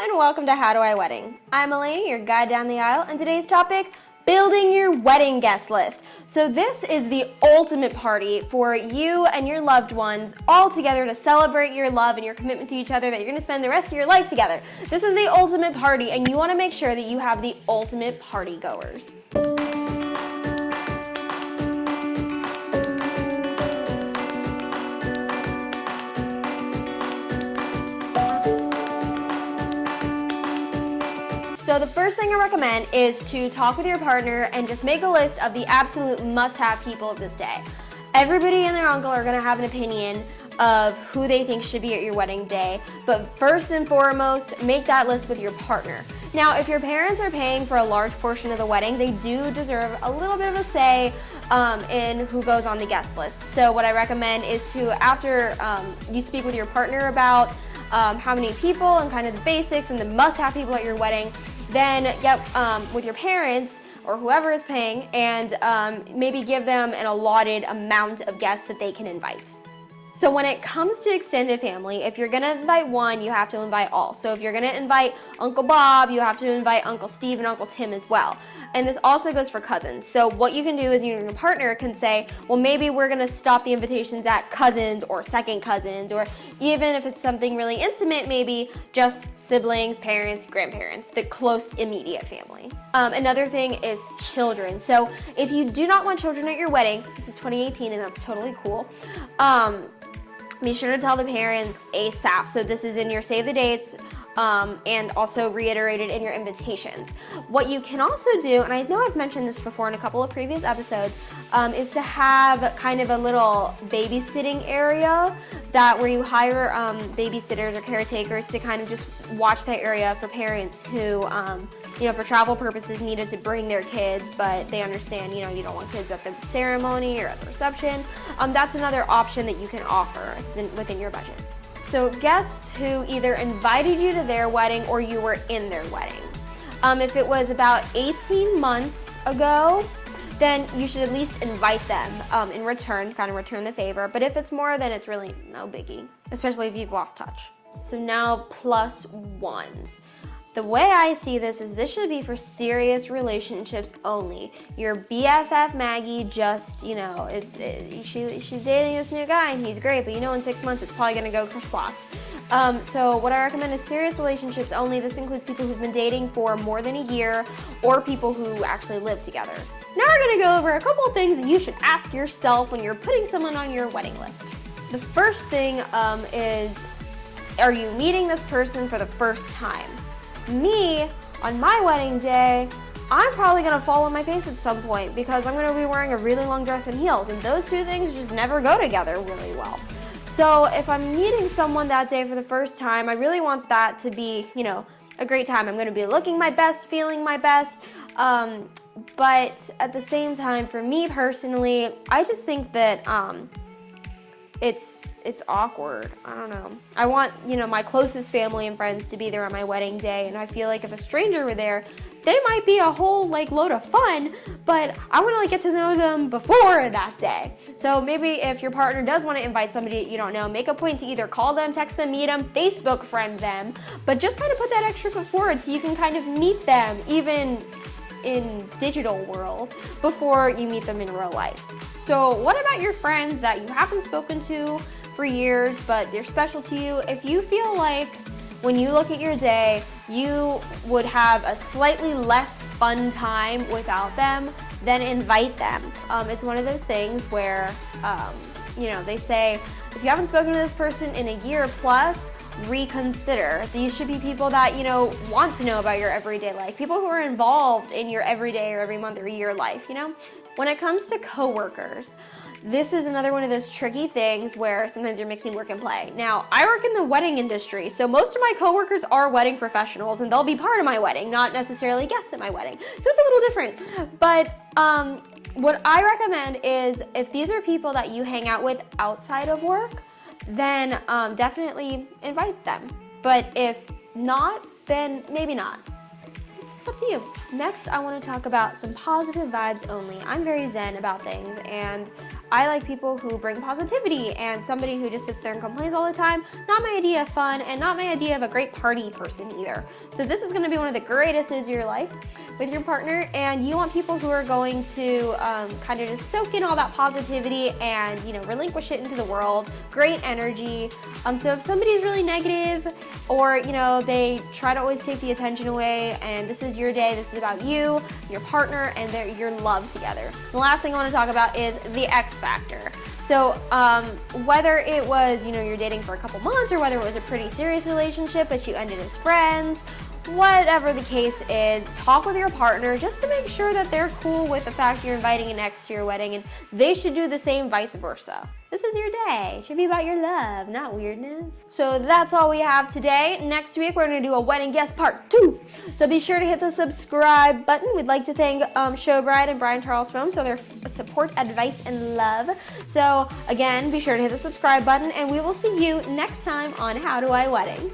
and welcome to How Do I Wedding. I'm Elaina, your guide down the aisle, and today's topic, building your wedding guest list. So this is the ultimate party for you and your loved ones all together to celebrate your love and your commitment to each other that you're going to spend the rest of your life together. This is the ultimate party, and you want to make sure that you have the ultimate party goers. So the first thing I recommend is to talk with your partner and just make a list of the absolute must-have people of this day. Everybody and their uncle are going to have an opinion of who they think should be at your wedding day, but first and foremost, make that list with your partner. Now, if your parents are paying for a large portion of the wedding, they do deserve a little bit of a say in who goes on the guest list. So what I recommend is to, after you speak with your partner about how many people and kind of the basics and the must-have people at your wedding, then get with your parents or whoever is paying and maybe give them an allotted amount of guests that they can invite. So when it comes to extended family, if you're gonna invite one, you have to invite all. So if you're gonna invite Uncle Bob, you have to invite Uncle Steve and Uncle Tim as well. And this also goes for cousins. So what you can do is you and your partner can say, well, maybe we're gonna stop the invitations at cousins or second cousins, or even if it's something really intimate, maybe just siblings, parents, grandparents, the close immediate family. Another thing is children. So if you do not want children at your wedding, this is 2018 and that's totally cool, be sure to tell the parents ASAP. So this is in your save the dates and also reiterated in your invitations. What you can also do, and I know I've mentioned this before in a couple of previous episodes, is to have kind of a little babysitting area where you hire babysitters or caretakers to kind of just watch that area for parents who, for travel purposes needed to bring their kids, but they understand, you don't want kids at the ceremony or at the reception. That's another option that you can offer within your budget. So guests who either invited you to their wedding or you were in their wedding. If it was about 18 months ago, then you should at least invite them in return, kind of return the favor. But if it's more, then it's really no biggie, especially if you've lost touch. So now plus ones. The way I see this is this should be for serious relationships only. Your BFF Maggie just, she's dating this new guy and he's great, but in 6 months it's probably gonna go for slots. So what I recommend is serious relationships only. This includes people who've been dating for more than a year or people who actually live together. Now we're gonna go over a couple of things that you should ask yourself when you're putting someone on your wedding list. The first thing is, are you meeting this person for the first time? Me, on my wedding day, I'm probably gonna fall on my face at some point because I'm gonna be wearing a really long dress and heels, and those two things just never go together really well. So if I'm meeting someone that day for the first time, I really want that to be, a great time. I'm gonna be looking my best, feeling my best, but at the same time, for me personally, I just think that it's awkward. I don't know. I want, my closest family and friends to be there on my wedding day, and I feel like if a stranger were there, they might be a whole load of fun, but I want to get to know them before that day. So maybe if your partner does want to invite somebody that you don't know, make a point to either call them, text them, meet them, Facebook friend them, but just kind of put that extra foot forward so you can kind of meet them even in digital world before you meet them in real life. So what about your friends that you haven't spoken to for years, but they're special to you? If you feel like when you look at your day, you would have a slightly less fun time without them, then invite them. It's one of those things where, they say, if you haven't spoken to this person in a year plus, reconsider. These should be people that, want to know about your everyday life, people who are involved in your everyday or every month or year life, When it comes to coworkers, this is another one of those tricky things where sometimes you're mixing work and play. Now, I work in the wedding industry, so most of my coworkers are wedding professionals and they'll be part of my wedding, not necessarily guests at my wedding. So it's a little different. But what I recommend is if these are people that you hang out with outside of work, then definitely invite them. But if not, then maybe not. It's up to you. Next, I want to talk about some positive vibes only. I'm very zen about things, and I like people who bring positivity, and somebody who just sits there and complains all the time, not my idea of fun, and not my idea of a great party person either. So this is gonna be one of the greatest days of your life with your partner, and you want people who are going to kind of just soak in all that positivity and, you know, relinquish it into the world. Great energy. So if somebody's really negative, or, you know, they try to always take the attention away, and this is your day, this is about you, your partner, and your love together. The last thing I want to talk about is the X factor. So whether it was, you know, you're dating for a couple months, or whether it was a pretty serious relationship but you ended as friends, whatever the case is, talk with your partner just to make sure that they're cool with the fact you're inviting an ex to your wedding, and they should do the same vice versa. This is your day. It should be about your love, not weirdness. So that's all we have today. Next week, we're gonna do a wedding guest part 2. So be sure to hit the subscribe button. We'd like to thank Showbride and Brian Charles Films for their support, advice, and love. So again, be sure to hit the subscribe button, and we will see you next time on How Do I Wedding.